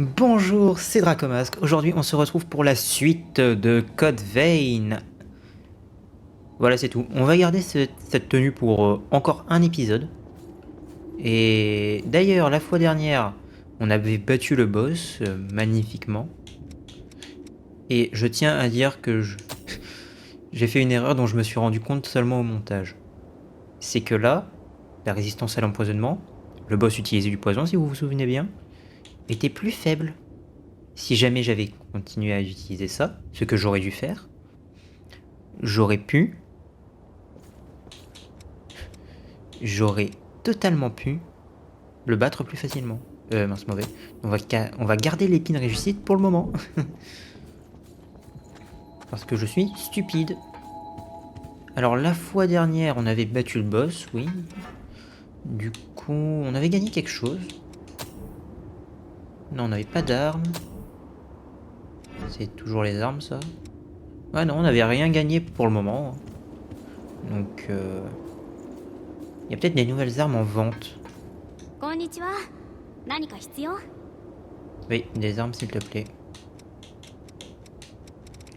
Bonjour, c'est Dracomasque. Aujourd'hui, on se retrouve pour la suite de Code Vein. Voilà, c'est tout. On va garder cette tenue pour encore un épisode. Et d'ailleurs, la fois dernière, on avait battu le boss magnifiquement. Et je tiens à dire que j'ai fait une erreur dont je me suis rendu compte seulement au montage. C'est que là, la résistance à l'empoisonnement, le boss utilisait du poison si vous vous souvenez bien, était plus faible. Si jamais j'avais continué à utiliser ça, ce que j'aurais dû faire, j'aurais totalement pu le battre plus facilement. Mince, mauvais. On va garder l'épine réussite pour le moment. Parce que je suis stupide. Alors la fois dernière, on avait battu le boss, oui. Du coup, on avait gagné quelque chose. Non, on n'avait pas d'armes. C'est toujours les armes, ça. Ouais, non, on n'avait rien gagné pour le moment. Donc, il y a peut-être des nouvelles armes en vente. Oui, des armes s'il te plaît.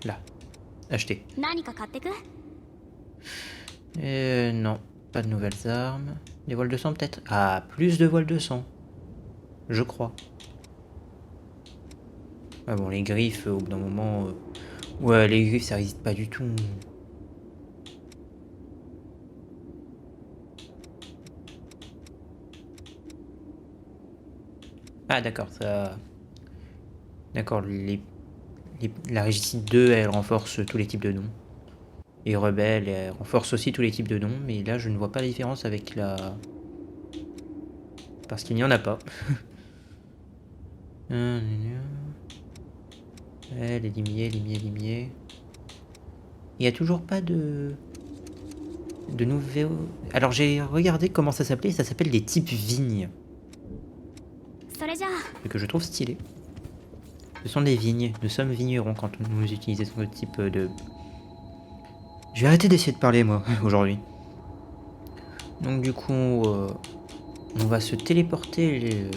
Là. Acheter. Non, pas de nouvelles armes. Des voiles de sang peut-être. Ah, plus de voiles de sang. Je crois. Ah bon, les griffes, au bout d'un moment... Ouais, les griffes, ça résiste pas du tout. Ah d'accord, ça... D'accord, la Régicide 2, elle renforce tous les types de dons. Et Rebelle, elle renforce aussi tous les types de dons, mais là je ne vois pas la différence avec la... Parce qu'il n'y en a pas. Les limiers. Il n'y a toujours pas de nouveaux... Alors j'ai regardé comment ça s'appelait, ça s'appelle des types vignes. Ce que je trouve stylé. Ce sont des vignes, nous sommes vignerons quand nous utilisons ce type de... Je vais arrêter d'essayer de parler moi, aujourd'hui. Donc du coup, on va se téléporter...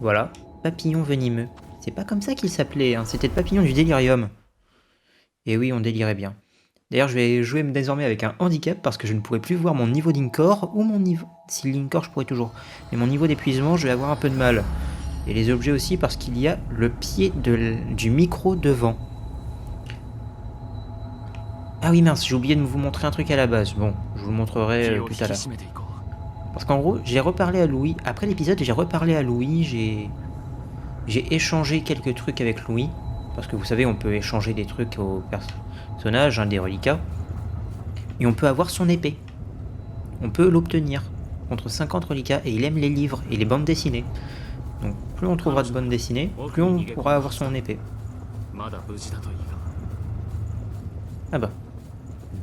Voilà, papillon venimeux. C'est pas comme ça qu'il s'appelait, hein. C'était le papillon du délirium. Et oui, on délirait bien. D'ailleurs, je vais jouer désormais avec un handicap parce que je ne pourrai plus voir mon niveau d'Incor ou mon niveau... Si l'Incor, je pourrais toujours. Mais mon niveau d'épuisement, je vais avoir un peu de mal. Et les objets aussi parce qu'il y a le pied du micro devant. Ah oui mince, j'ai oublié de vous montrer un truc à la base. Bon, je vous le montrerai tout à l'heure. Parce qu'en gros, j'ai reparlé à Louis. Après l'épisode, j'ai reparlé à Louis. J'ai échangé quelques trucs avec Louis. Parce que vous savez, on peut échanger des trucs aux personnages, hein, des reliquats. Et on peut avoir son épée. On peut l'obtenir contre 50 reliquats. Et il aime les livres et les bandes dessinées. Donc plus on trouvera de bandes dessinées, plus on pourra avoir son épée. Ah bah.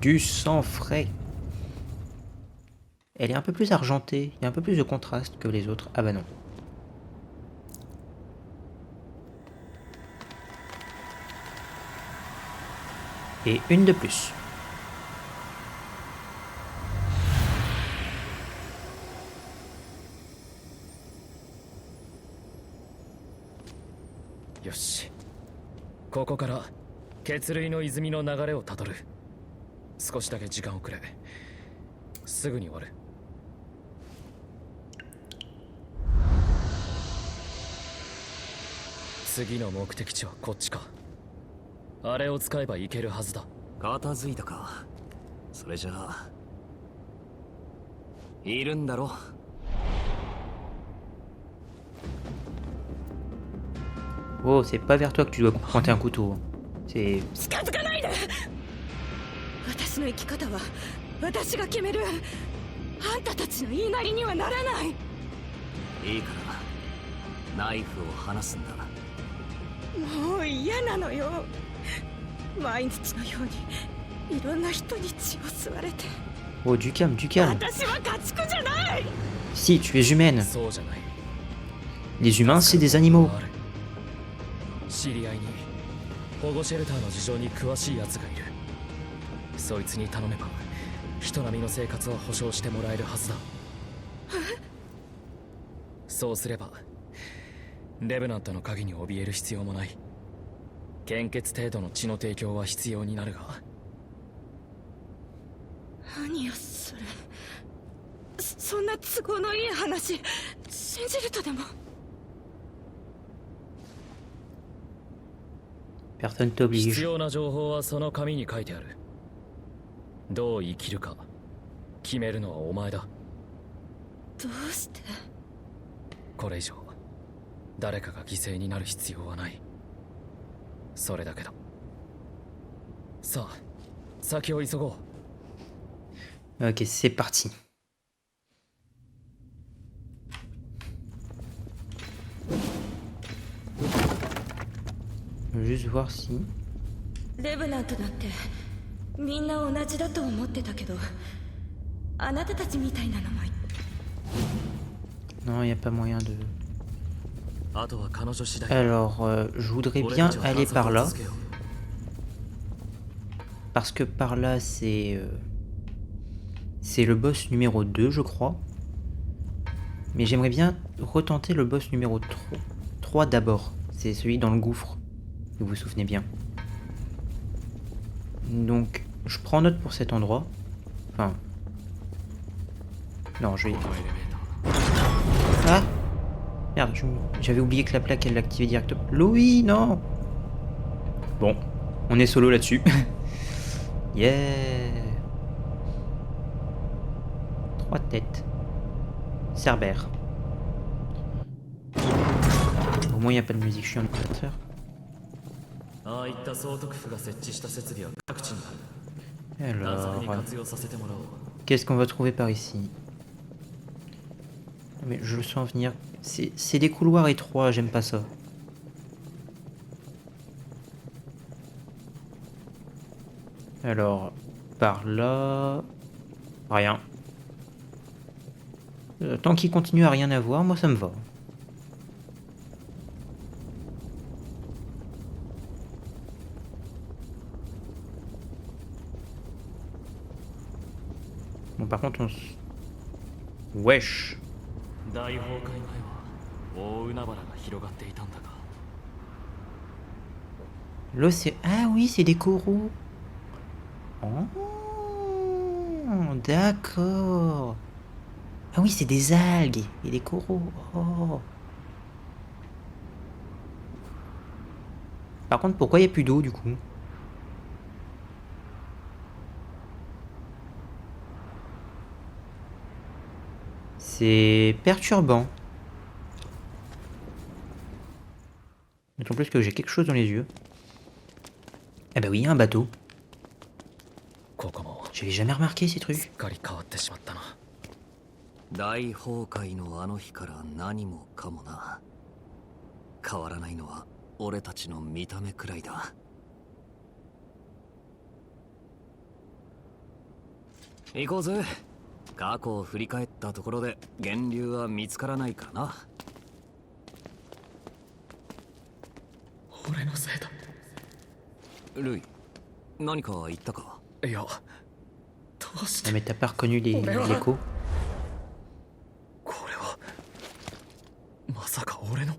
Du sang frais. Elle est un peu plus argentée. Il y a un peu plus de contraste que les autres. Ah bah non. Et une de plus. Yoshi. ここから血類の泉の流れをたどる。少しだけ時間をくれ。すぐに終わる。次の目的地はこっちか。あれを使えば行けるはずだ。片付いたか。それじゃあいるんだろ。Oh, c'est pas vers toi que tu dois pointer un couteau. C'est... 近づかないで。私の生き方は私が決める。あんたたちの言いなりにはならない。いいからナイフを離すんだ。もう嫌なのよ。毎日のようにいろんな人に血を吸われて。 Oh, du calme, du calme. 私は家畜じゃない。 Si, tu es humaine. そうじゃない。Les humains, c'est des animaux. 知り合いに保護シェルターの事情に詳しい奴がいる。そいつに頼めば人並みの生活は保障してもらえるはずだ。そうすればレブナントの鍵に怯える必要もない。献血程度の血の提供は必要になるが。何よそれ。そんな都合のいい話信じるとでも。 Personne 必 t'oblige. 要な情報はその紙に書いてある。どう生きるか決めるのはお前だ。どうして。これ以上誰かが犠牲になる必要はない。それだけだ。さあ先を急ごう。 Ok, c'est parti. Je veux juste voir si... レブナントなんてみんな同じだと思ってたけど、あなたたちみたいなのもい。 Non, il n'y a pas moyen de... あとは彼女次第。 Alors, je voudrais bien aller par là. Parce que par là, c'est le boss numéro 2, je crois. Mais j'aimerais bien retenter le boss numéro 3 d'abord. C'est celui dans le gouffre, si vous vous souvenez bien. Donc, je prends note pour cet endroit. Enfin... Non, je vais... Ah! Merde, j'avais oublié que la plaque, elle l'activait directement. Louis, non! Bon, on est solo là-dessus. Yeah! 3 têtes. Cerbère. Au moins, il n'y a pas de musique, je suis un opérateur. ああいった総督府が設置した設備は各地にある。 Alors, 探索に活用させてもらおう。 qu'est-ce qu'on va trouver par ici? Mais je le sens venir. C'est des couloirs étroits, j'aime pas ça. Alors, par là... Rien. Tant qu'il continue à rien avoir, moi ça me va. Bon, par contre, on s... Wesh. 大崩壊前は大海原が広がっていたんだが。 L'océan... Ah oui, c'est des coraux. Oh, d'accord. Ah oui, c'est des algues et des coraux. Oh. Par contre, pourquoi il n'y a plus d'eau du coup? C'est perturbant. D'autant plus que j'ai quelque chose dans les yeux. Ah bah oui, un bateau. ここも J'avais jamais remarqué ces すっ trucs. かり変わってしまったな。大崩壊のあの日から何もかもな。変わらないのは俺たちの見た目くらいだ。行こうぜ。過去を振り返ったところで源流は見つからないからな。俺のせいだ。ルイ、何か言ったか？いや、どうし Ah, て mais t'as pas reconnu l'écho? これはまさか俺の。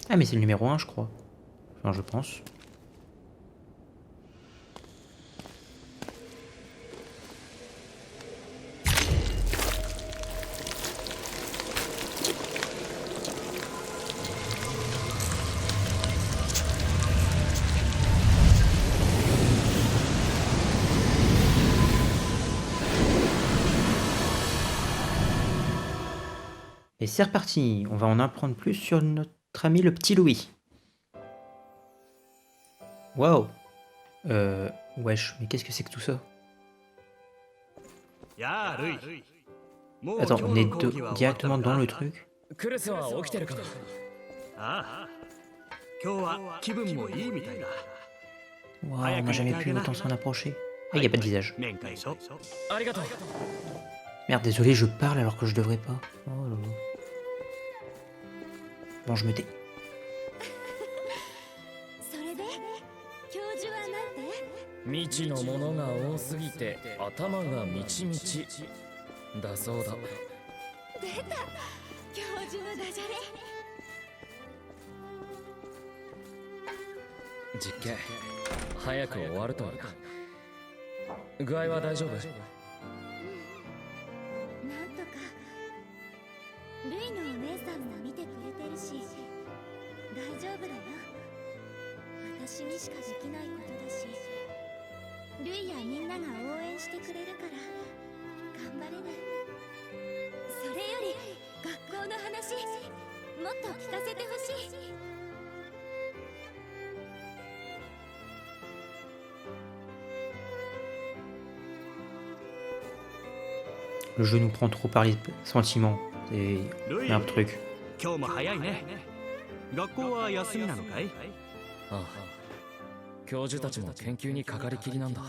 Ah mais c'est le numéro 1 je crois. Enfin je pense. Et c'est reparti, on va en apprendre plus sur notre ami le petit Louis. Waouh. Wesh, mais qu'est-ce que c'est que tout ça? Attends, on est directement dans le truc? クルスは起きてるかな。ああ、今日は気分もいいみたいだ。 Waouh, on n'a jamais pu autant s'en approcher. Ah, il n'y a pas de visage. 面会しょ。ありがとう。 Merde, désolé, je parle alors que je devrais pas. Oh là là. Bon, je me tais. それで教授はなんて。未知のものが多すぎて頭がみちみちだそうだ。出た教中のダジャレ。実験早く終わるといいな。具合は大丈夫？なんとか。ルイのお姉さんも見てくれてるし、大丈夫だよ。私にしかできないことだし、ルイやみんなが応援してくれるから頑張れる。それより学校の話もっと聞かせてほしい。Le jeu nous prend trop par les sentiments. C'est ルイ un truc. 今日も早いね。学校は休みなのかい？ああ、教授たちも研究にかかりきりなんだ。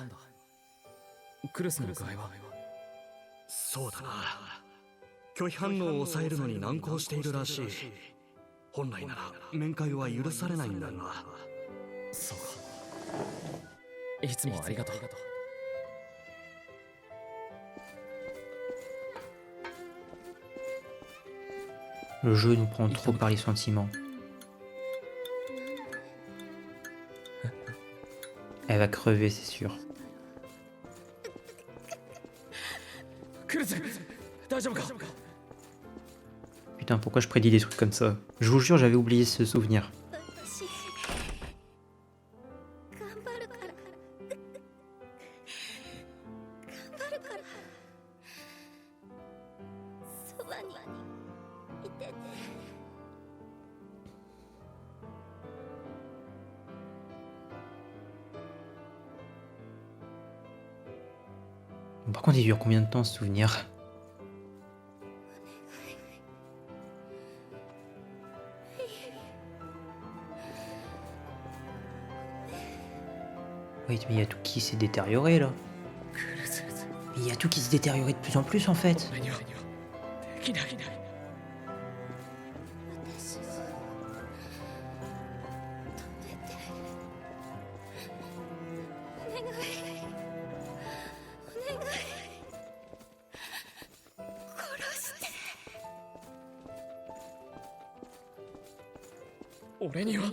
クルスの具合は？そうだな。拒否反応を抑えるのに難航しているらしい。本来なら面会は許されないんだが。そうか。いつもありがとう。Le jeu nous prend trop par les sentiments. Elle va crever, c'est sûr. クルス、大丈夫か？ Putain, pourquoi je prédis des trucs comme ça? Je vous jure, j'avais oublié ce souvenir. 私頑張るから頑張るからそばにいてて。Par contre, il dure combien de temps ce souvenir? Oui, mais il y a tout qui s'est détérioré là. クルス、 Mais il y a tout qui se détériorait de plus en plus en fait. 俺にはできない。私を止めて。お願いお願い殺して。俺には。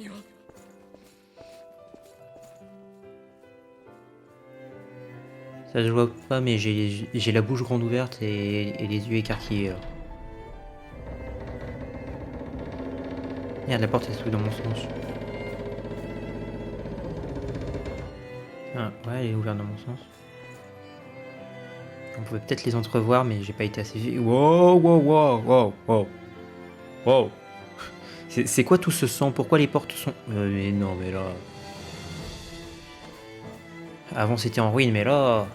Ça se voit pas, mais j'ai la bouche grande ouverte et les yeux écarquillés. Là. Merde, la porte elle s'ouvre dans mon sens. Ah, ouais, elle est ouverte dans mon sens. On pouvait peut-être les entrevoir, mais j'ai pas été assez vite. Wow, wow, wow, wow, wow. Wow. C'est quoi tout ce sang? Pourquoi les portes sont... mais non, mais là... Avant c'était en ruine, mais là...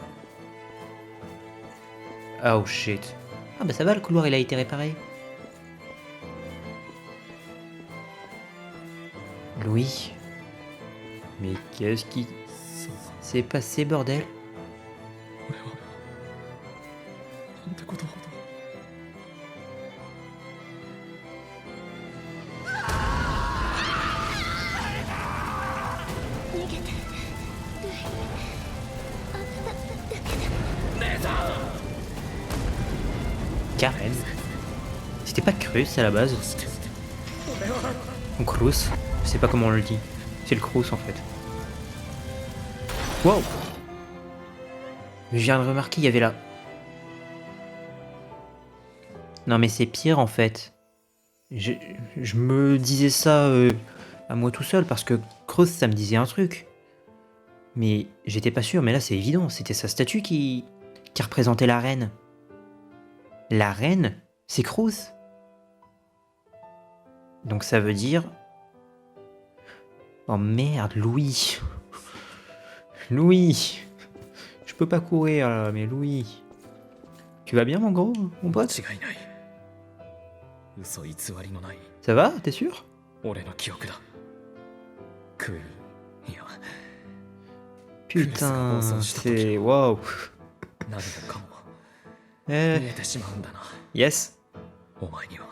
Oh shit. Ah bah ça va, le couloir il a été réparé. Louis. Mais qu'est-ce qui s'est passé, bordel? 俺はなんてことを。逃げて。ルイあんただけだ。 Karen. C'était pas Cruz à la base. Ou Cruz. Je sais pas comment on le dit. C'est le Cruz en fait. Wow. Je viens de remarquer, il y avait là. Non mais c'est pire en fait. Je me disais ça à moi tout seul parce que Cruz ça me disait un truc. Mais j'étais pas sûr, mais là c'est évident, c'était sa statue qui représentait la reine. La reine, c'est Cruz. Donc ça veut dire... Oh merde, Louis. Louis. Je peux pas courir là, mais Louis. Tu vas bien mon gros, mon pote? 違いない。嘘偽りのない Ça va, t'es sûr? 俺の記憶だ。クイーン、いや、 Putain, c'est... Waouh. 何もかも見え Eh, てしまうんだな。 yes. お前には。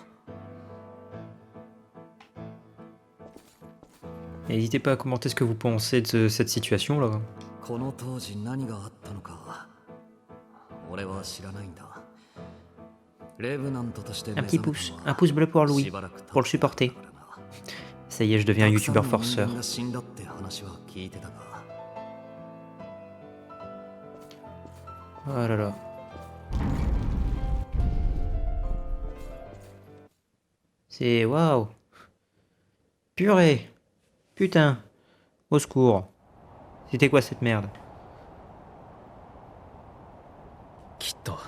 N'hésitez pas à commenter ce que vous pensez de cette situation là. この当時何があったのか俺は知らないんだ。Un petit pouce. Un pouce bleu pour Louis. Pour le supporter. Ça y est, je deviens un youtubeur forceur. Oh là là. C'est... Waouh. Purée. Putain. Au secours. C'était quoi cette merde? きっと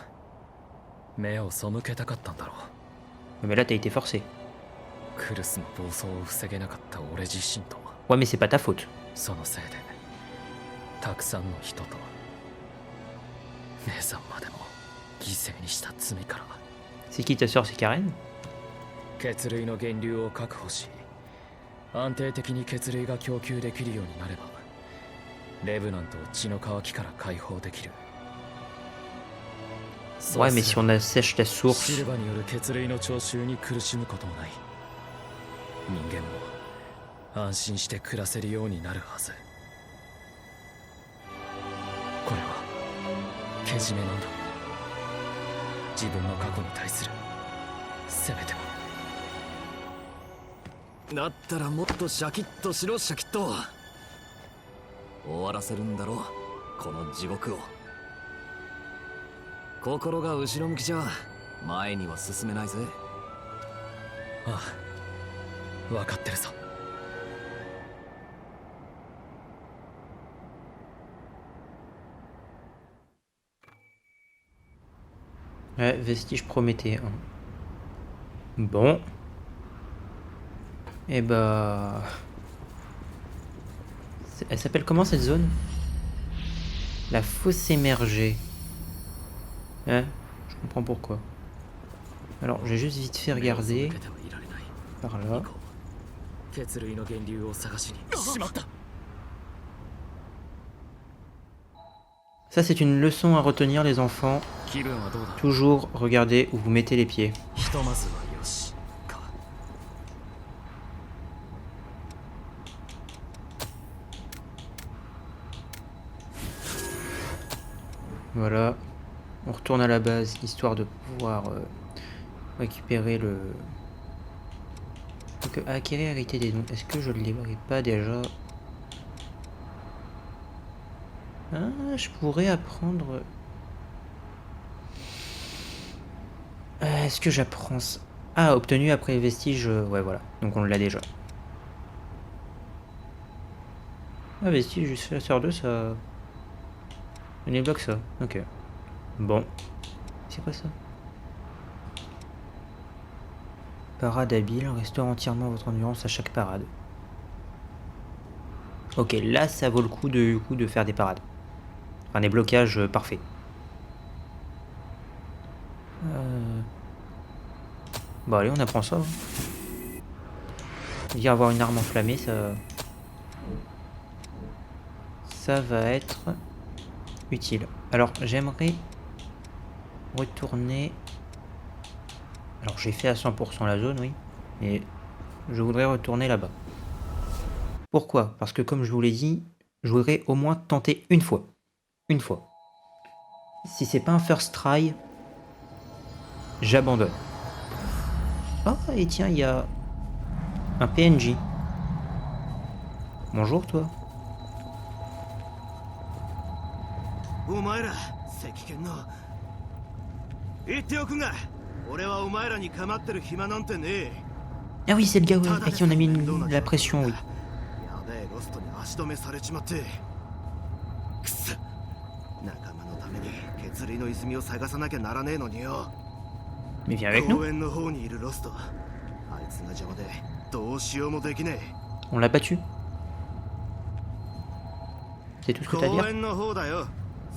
目を背けたかったんだろう。 Mais là, t'as été forcé. クルスの暴走を防げなかった俺自身と Ouais, mais c'est pas ta faute. そのせいでたくさんの人と姉さんまでも犠牲にした罪から C'est qui ta soeur? C'est Karen? 血類の源流を確保し安定的に血類が供給できるようになればレブナントを血の渇きから解放できる。 Ouais, mais si on assèche la シ source... ルバによる血類の徴収に苦しむこともない。人間も安心して暮らせるようになるはず。これはけじめなんだ。自分の過去に対するせめても。だったらもっとシャキッとしろシャキッと。終わらせるんだろうこの地獄を。心が後ろ向きじゃ前には進めないぜ。ああ、分かってるぞ。 Ouais, vestige Prométhée. Hein. Bon. Et bah... Elle s'appelle comment cette zone? La fosse émergée. Hein? Je comprends pourquoi. Alors, j'ai juste vite fait regarder. Par là. Ça, c'est une leçon à retenir, les enfants. Toujours regardez où vous mettez les pieds. Voilà. On retourne à la base, histoire de pouvoir récupérer le... Donc, acquérir hérité des dons. Est-ce que je ne l'ai pas déjà? Ah, je pourrais apprendre... Est-ce que j'apprends ça? Ah, obtenu après les vestiges... Ouais, voilà. Donc on l'a déjà. Ah, vestige jusqu'à la sœur 2, ça... On débloque ça. Ok. Bon. C'est quoi ça? Parade habile. Restaure entièrement votre endurance à chaque parade. Ok, là, ça vaut le coup de faire des parades. Enfin, des blocages parfaits. Bon, allez, on apprend ça. Hein. Dire avoir une arme enflammée, ça va être utile. Alors, j'aimerais retourner... Alors, j'ai fait à 100% la zone, oui. Mais je voudrais retourner là-bas. Pourquoi? Parce que, comme je vous l'ai dit, je voudrais au moins tenter une fois. Une fois. Si c'est pas un first try, j'abandonne. Oh, et tiens, il y a un PNJ. Bonjour, toi. お前ら赤剣の言っておくが俺はお前らに構ってる暇なんてねえ。 Ah oui, c'est le gars à qui on a mis la pression, oui. やべえロストに足止めされちまってくそ仲間のために血類の泉を探さなきゃならねえのによ。 Mais viens avec nous. 公園の方にいるロストあいつが邪魔でどうしようもできねえ。 On l'a battu. C'est tout ce que t'as à 公 dire? 園の方だよ。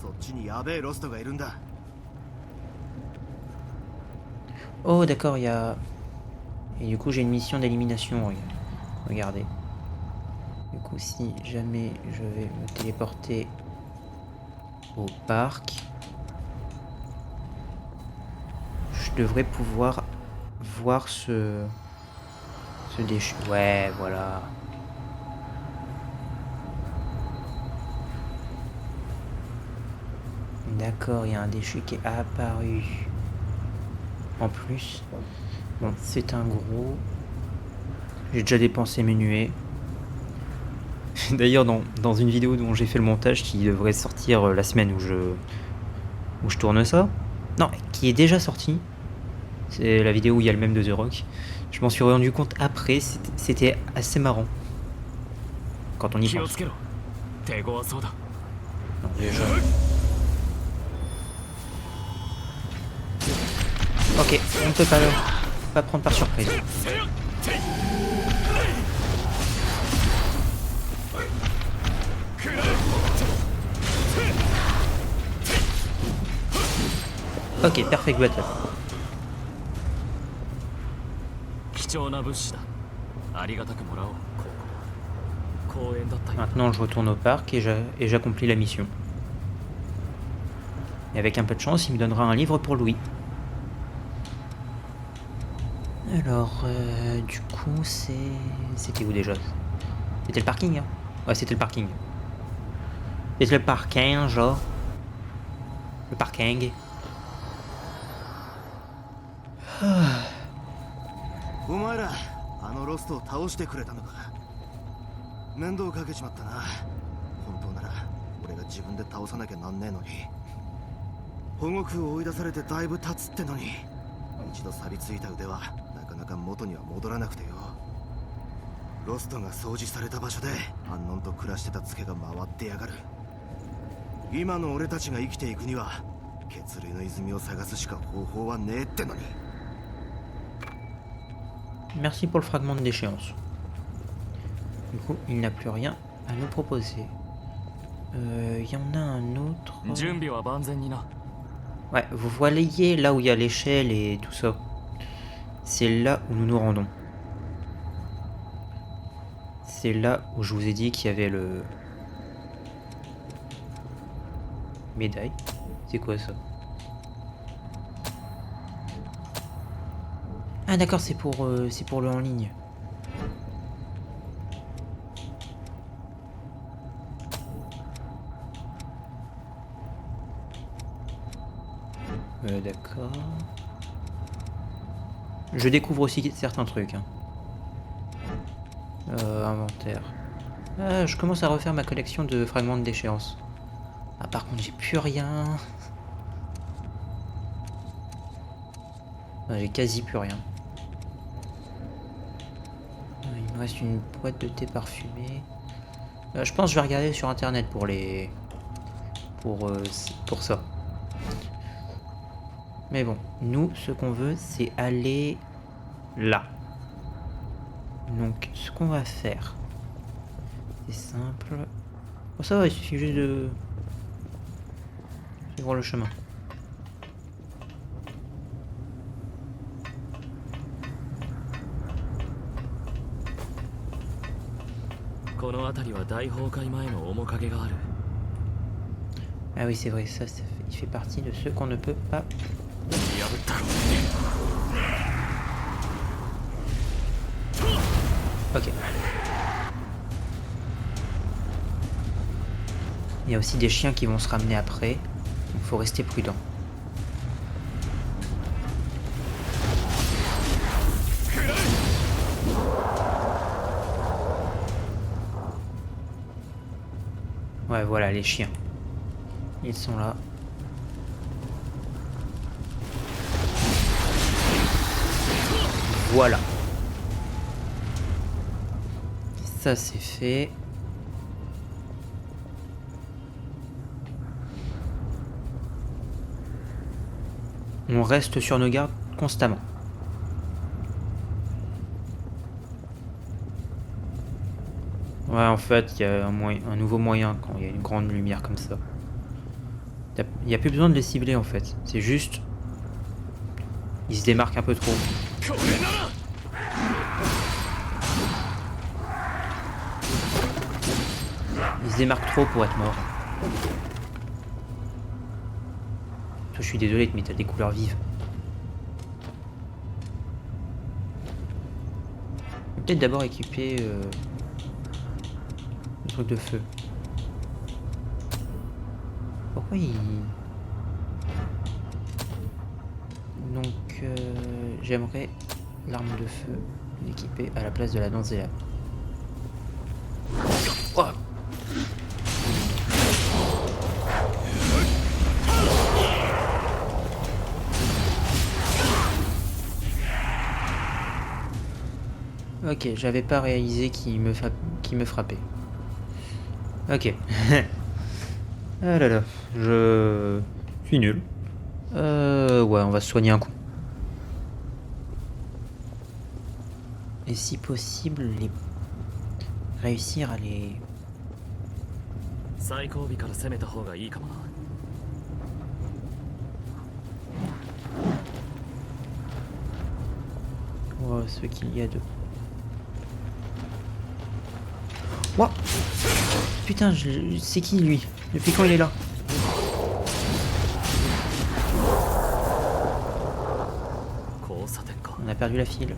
そっちにやべえロストがいるんだ。 Oh, d'accord, il y a... Et du coup, j'ai une mission d'élimination. Regardez. Du coup, si jamais je vais me téléporter au parc, je devrais pouvoir voir ce déchu. Ouais, voilà. D'accord, il y a un déchu qui est apparu en plus. Bon, c'est un gros. J'ai déjà dépensé mes nuées. D'ailleurs, dans une vidéo dont j'ai fait le montage qui devrait sortir la semaine où je tourne ça, non, qui est déjà sortie, c'est la vidéo où il y a le même de The Rock, je m'en suis rendu compte après, c'était assez marrant. Quand on y 気を pense. つけろ手強そうだ Non, déjà. Ok, on ne peut pas prendre par surprise. Ok, perfect battle. 貴重な物資だありがたくもらおうここ公園だったよ Maintenant, je retourne au parc et j'accomplis la mission. Et avec un peu de chance, il me donnera un livre pour Louis. Alors, du coup, c'était où déjà? C'était le parking, hein? Ouais, c'était le parking. C'était le parking, genre. Le parking. お前らあのロストを倒してくれたのか。面倒かけちまったな。本当なら俺が自分で倒さなきゃなんねえのに。保護区を追い出されてだいぶ経つってのに、一度錆びついた腕はなかなか元には戻らなくてよ。ロストが掃除された場所でアンノンと暮らしてたツケが回ってやがる。今の俺たちが生きていくには血類の泉を探すしか方法はねえってのに。 Merci pour le fragment de déchéance. Du coup, il n'a plus rien à nous proposer. Il y en a un autre. 準備は万全にな Ouais, vous voyez là où il y a l'échelle et tout ça. C'est là où nous nous rendons. C'est là où je vous ai dit qu'il y avait le... Médaille. C'est quoi ça? Ah d'accord, c'est pour le en ligne. D'accord. Je découvre aussi certains trucs. Hein. Inventaire. Ah, je commence à refaire ma collection de fragments de déchéance. Ah par contre j'ai plus rien. Ah, j'ai quasi plus rien. Il me reste une boîte de thé parfumé. Je pense que je vais regarder sur internet pour les... pour ça. Mais bon, nous, ce qu'on veut, c'est aller là. Donc, ce qu'on va faire, c'est simple. Oh, ça va, il suffit juste de suivre le chemin. Ah oui, c'est vrai, ça il fait partie de ceux qu'on ne peut pas... Ok. Il y a aussi des chiens qui vont se ramener après. Il faut rester prudent. Ouais, voilà, les chiens. Ils sont là. Voilà. Ça, c'est fait. On reste sur nos gardes constamment. Ouais, en fait, il y a un nouveau moyen quand il y a une grande lumière comme ça. Il n'y a plus besoin de les cibler en fait. C'est juste... Ils se démarquent un peu trop. Ils se démarquent trop pour être morts. Je suis désolé, mais t'as des couleurs vives. Je vais peut-être d'abord équiper le truc de feu. Pourquoi il... Donc... j'aimerais l'arme de feu l'équiper à la place de la danse des lames. Oh. Ok, j'avais pas réalisé qu'il me frappait. Ok. Ah là là, je suis nul. Ouais, on va se soigner un coup. Et si possible, réussir à les... 最後尾から攻めた方がいいかもな。 Oh, ce qu'il y a de... Ouah. Putain, c'est qui lui? Depuis quand il est là? On a perdu la file.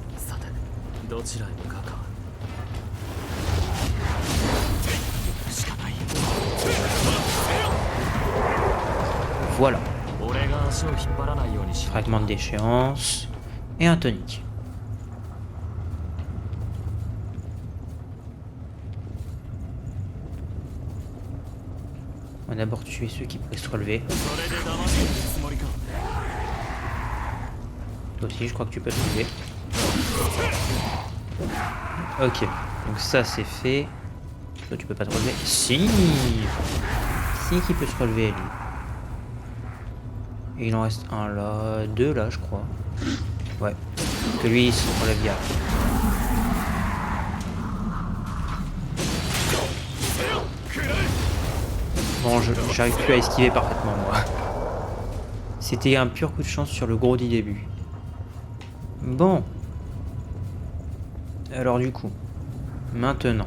Voilà. Fragment de déchéance. Et un tonique. On va d'abord tuer ceux qui pourraient se relever. Toi aussi, je crois que tu peux te relever. Ok, donc ça c'est fait. Toi, tu peux pas te relever. Si, si, qui peut se relever, lui. Et il en reste un là, deux là, je crois. Ouais, que lui, il se relève bien. Bon, j'arrive plus à esquiver parfaitement, moi. C'était un pur coup de chance sur le gros du début. Bon. Alors du coup, maintenant.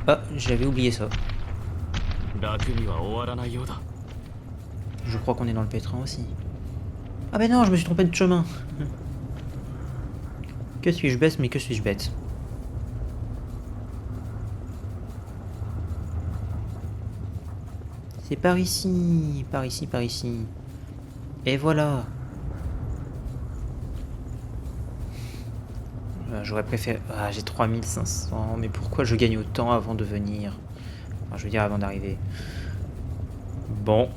Ah, j'avais oublié ça. Je crois qu'on est dans le pétrin aussi. Ah ben non, je me suis trompé de chemin. Que suis-je bête, mais que suis-je bête. C'est par ici, par ici, par ici. Et voilà. J'aurais préféré... Ah, j'ai 3500, mais pourquoi je gagne autant avant de venir? Enfin, je veux dire avant d'arriver. Bon.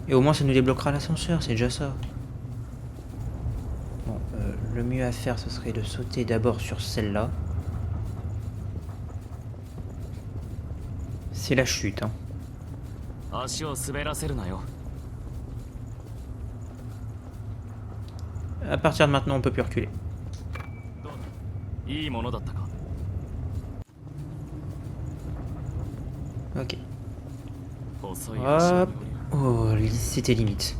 Et au moins ça nous débloquera l'ascenseur, c'est déjà ça. Bon, le mieux à faire ce serait de sauter d'abord sur celle-là. C'est la chute, hein. À partir de maintenant, on peut plus reculer. Ok. Hop. Oh, c'était limite.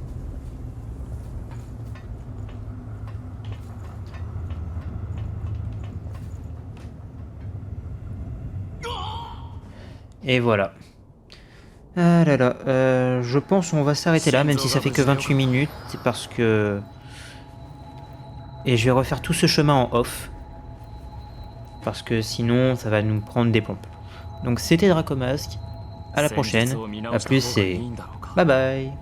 Et voilà. Ah là là, je pense qu'on va s'arrêter là, même si ça fait que 28 minutes, c'est parce que... Et je vais refaire tout ce chemin en off. Parce que sinon, ça va nous prendre des pompes. Donc c'était Dracomasque, à la prochaine, à plus et bye bye.